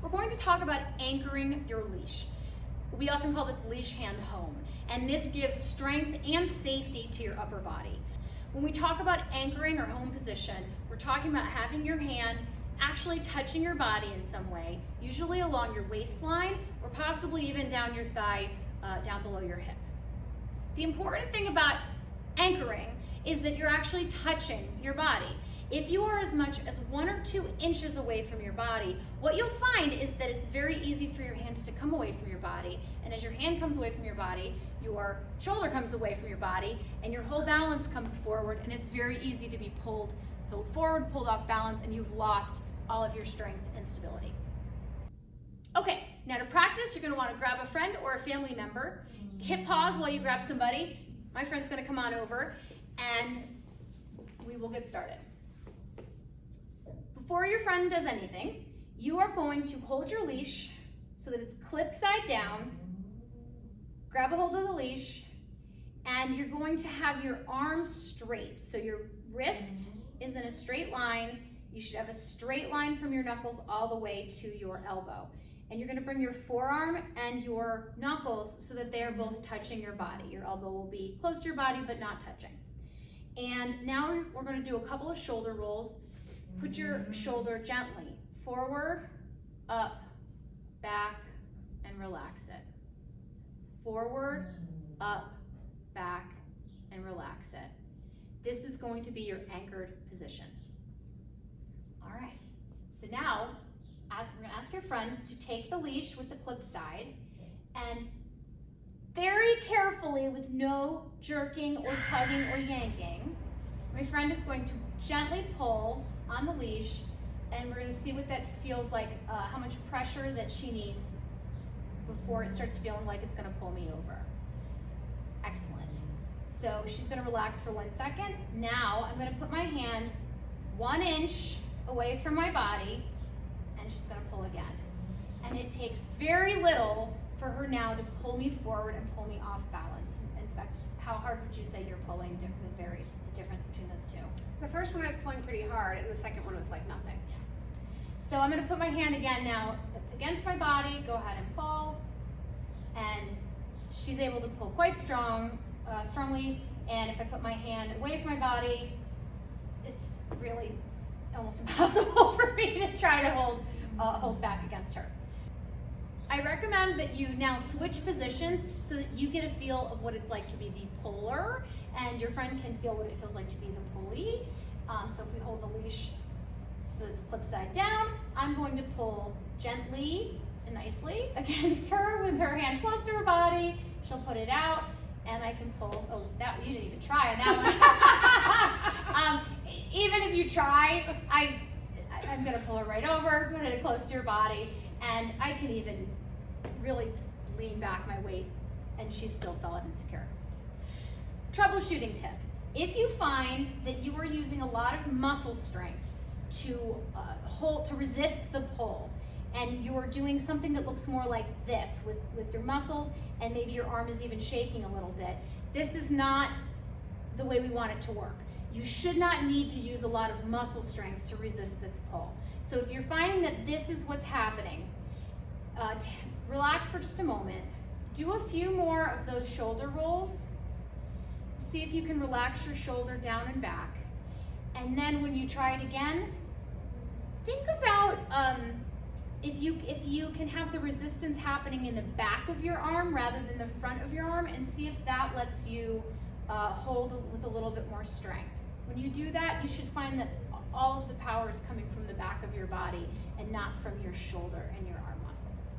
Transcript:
we're going to talk about anchoring your leash. We often call this leash hand home, and this gives strength and safety to your upper body. When we talk about anchoring or home position, we're talking about having your hand actually touching your body in some way, usually along your waistline or possibly even down your thigh, down below your hip. The important thing about anchoring is that you're actually touching your body. If you are as much as 1 or 2 inches away from your body, what you'll find is that it's very easy for your hands to come away from your body. And as your hand comes away from your body, your shoulder comes away from your body, and your whole balance comes forward, and it's very easy to be pulled forward, pulled off balance, and you've lost all of your strength and stability. Okay, now to practice, you're gonna wanna grab a friend or a family member, hit pause while you grab somebody. My friend's gonna come on over, and we will get started. Before your friend does anything, you are going to hold your leash so that it's clipped side down, grab a hold of the leash, and you're going to have your arms straight. So your wrist is in a straight line. You should have a straight line from your knuckles all the way to your elbow. And you're gonna bring your forearm and your knuckles so that they are both touching your body. Your elbow will be close to your body, but not touching. And now we're gonna do a couple of shoulder rolls. Put your shoulder gently forward, up, back, and relax it. Forward, up, back, and relax it. This is going to be your anchored position. All right, so now we're gonna ask your friend to take the leash with the clip side and very carefully, with no jerking or tugging or yanking, my friend is going to gently pull on the leash, and we're gonna see what that feels like, how much pressure that she needs before it starts feeling like it's gonna pull me over. Excellent. So she's gonna relax for 1 second. Now I'm gonna put my hand 1 inch away from my body, and she's gonna pull again. And it takes very little for her now to pull me forward and pull me off balance. In fact, how hard would you say you're pulling, the difference between those two? The first one I was pulling pretty hard, and the second one was like nothing. Yeah. So I'm gonna put my hand again now against my body, go ahead and pull, and she's able to pull quite strongly, and if I put my hand away from my body, it's really almost impossible for me to try to hold back against her. I recommend that you now switch positions so that you get a feel of what it's like to be the puller, and your friend can feel what it feels like to be the pulley. So if we hold the leash so it's clipped side down, I'm going to pull gently and nicely against her with her hand close to her body. She'll put it out, and I can pull. Oh, that you didn't even try on that one. Even if you try, I'm gonna pull her right over, put it close to your body, and I can even really lean back my weight, and she's still solid and secure. Troubleshooting tip. If you find that you are using a lot of muscle strength to resist the pull, and you are doing something that looks more like this with your muscles, and maybe your arm is even shaking a little bit, this is not the way we want it to work. You should not need to use a lot of muscle strength to resist this pull. So if you're finding that this is what's happening, relax for just a moment. Do a few more of those shoulder rolls. See if you can relax your shoulder down and back. And then when you try it again, think about if you can have the resistance happening in the back of your arm rather than the front of your arm, and see if that lets you hold with a little bit more strength. When you do that, you should find that all of the power is coming from the back of your body and not from your shoulder and your arm muscles.